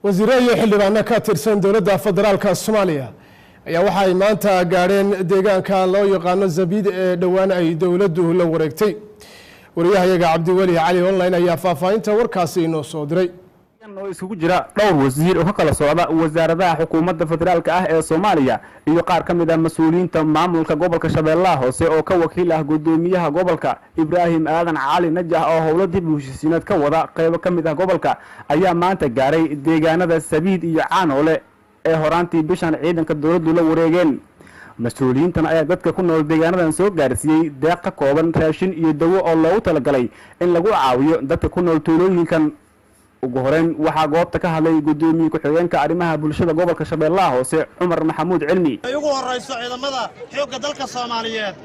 wasiirada iyo xildhibaano ka tirsan dowladda federaalka Soomaaliya ayaa waxa ay maanta gaareen deegaanka loo yaqaano Zabiid ee dhawaan ay dowladdu la wareegtay. wariyahayaga Cabdiwali Cali online ayaa faahfaahinta warkaasi inoo soo diray. oo isugu jira dhowr wasiir oo ka kala socda wasaaradaha xukuumadda federaalka ah ee Soomaaliya iyo qaar ka mid ah mas'uuliyiinta maamulka gobolka Shabeellaha Hoose oo ka wakiil ah gudoomiyaha gobolka Ibraahim Aadan Cali Najax oo howlo dib u heshiisiinad ka wada qayb ka mid ah gobolka ayaa maanta gaaray deegaanada Zabiid iyo Caanoole ee horaantii bishan ciidanka dowladdu la wareegeen. mas'uuliyiintan ayaa dadka ku nool deegaanadan soo gaarsiiyay deeq ka kooban raashin iyo dawo oo loogu talagalay in lagu caawiyo dadka ku nool tuulooyinkan. ugu horeyn waxaa goobta ka hadlay gudoomiye ku-xigeenka arrimaha bulshada gobolka Shabeellaha Hoose Cumar Maxamuud Cilmi. ugu horeyso ciidamada xoogga dalka Soomaaliyeed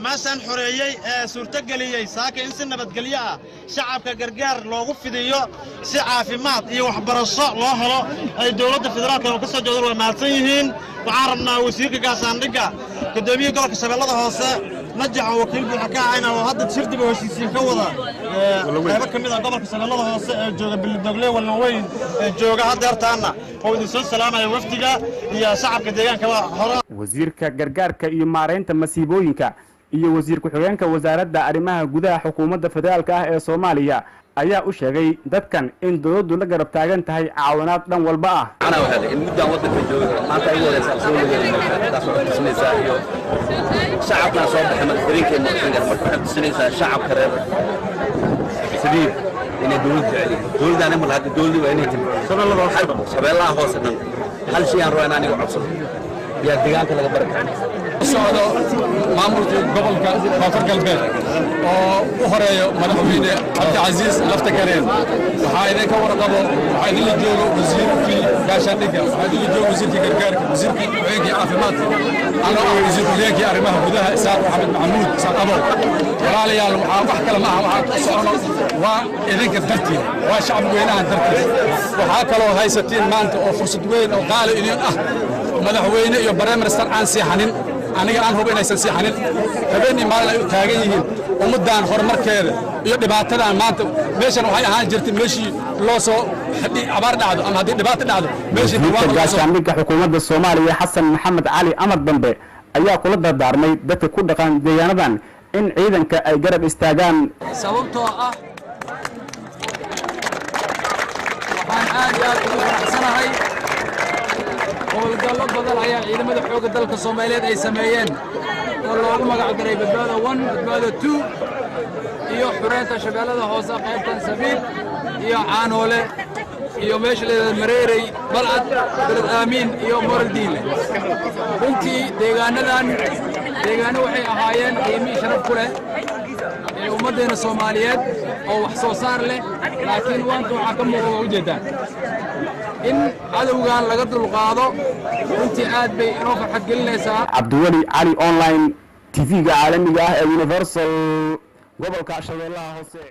maashan xoreeyay suurtageliyay saaka in si nabadgelyo ah shacabka gargaar loogu fidiyo si caafimaad iyo waxbarasho loo helo ay dowladda federaalka ka soo jeedo maartan yihiin. waxaan rabnaa wasiirka gaashaandhigga gudoomiyaha gobolka Shabeellaha Hoose Najax wakiil buuxa ka ahayna oo hadda shirdiga heshiisiin ka wada qayb ka mid ah gobolka Shabeellaha Hoose ee jooga Bildogle walna weyn jooga hadeertaana oo idin soo salaamay wafdiga iyo shacabka deegaanka hore. wasiirka gargaarka iyo maareynta masiibooyinka iyo wasiir ku-xigeenka wasaaradda arrimaha gudaha xukuumadda federaalka ah ee Soomaaliya ayaa u sheegay dadkan in dowladdu la garab taagan tahay caawinaad dhan walba ah. ana waxa in muddo waddanka jooga maanta ay wadaysaa soo wareegaysaa taas oo tusmaysaa iyo shacabka soo baxay madaxweynaha markaa waxay tusmaysaa shacabka reer Zabiid inay dowladda jeceliin dowladana ma laha dowladdu waa inay timaado Shabeellaha Hoose dhan hal shay aan rabaa aniga codsado yaa deegaanka laga barakayo socdo maamulka gobolka Koonfur Galbeed oo u horeeyo madaxweyne Cabdicaziz Laftagareen waxa ay ka warqabo waxa ay la joogo wasiirkii gaashaandhigga waxa ay la joogo wasiirkii gargaarka wasiirkii ku-xigeenka caafimaadka ana wasiirkii arrimaha gudaha Isaaq Maxamed Maxamuud Saqabo walaalayaal waxa wax kale ma aha waxa socono waa idinka dartii waa shacab weynaha dartii waxa kale oo haysatiin maanta oo fursad weyn oo qaali idin ah madaxweyne iyo barnaamijka aan seexanin aniga aan hubo inaysan seexanin habeenii maalin ay taagan yihiin ummadaan horumarkeeda iyo dhibaatadan maanta meeshan waxay ahaan jirtay meeshii loo soo abaar dhacdo ama haddii dhibaato dhacdo meeshii gaashaandhigga xukuumadda Soomaaliya Xasan Maxamed Cali Amar Dambe ayaa kula dardaarmay dadka ku dhaqan deegaanadan in ciidanka ay garab istaagaan sababtoo ah waxaan aad iyo aad ugu faraxsanahay howlgallo badan ayaa ciidamada xoogga dalka Soomaaliyeed ay sameeyeen oo loogu magac daray Badbaado 1 Badbaado 2 iyo xureynta Shabeellaha Hoose qaybtan Zabiid iyo Caanoole iyo meesha la mareeray balcad Balad Aamin iyo Moordiile. runtii deegaano waxay ahaayeen qiimo sharaf ku leh ummadeena Soomaaliyeed oo wax soo saar leh laakiin waanta waxa ka muuqda ujeedaan in cadawgan laga dulqaado runtii aad bay inoo farxad gelinaysaa. Cabdiwali Cali online TV-ga caalamiga ah ee Universal gobolka Shabeellaha Hoose.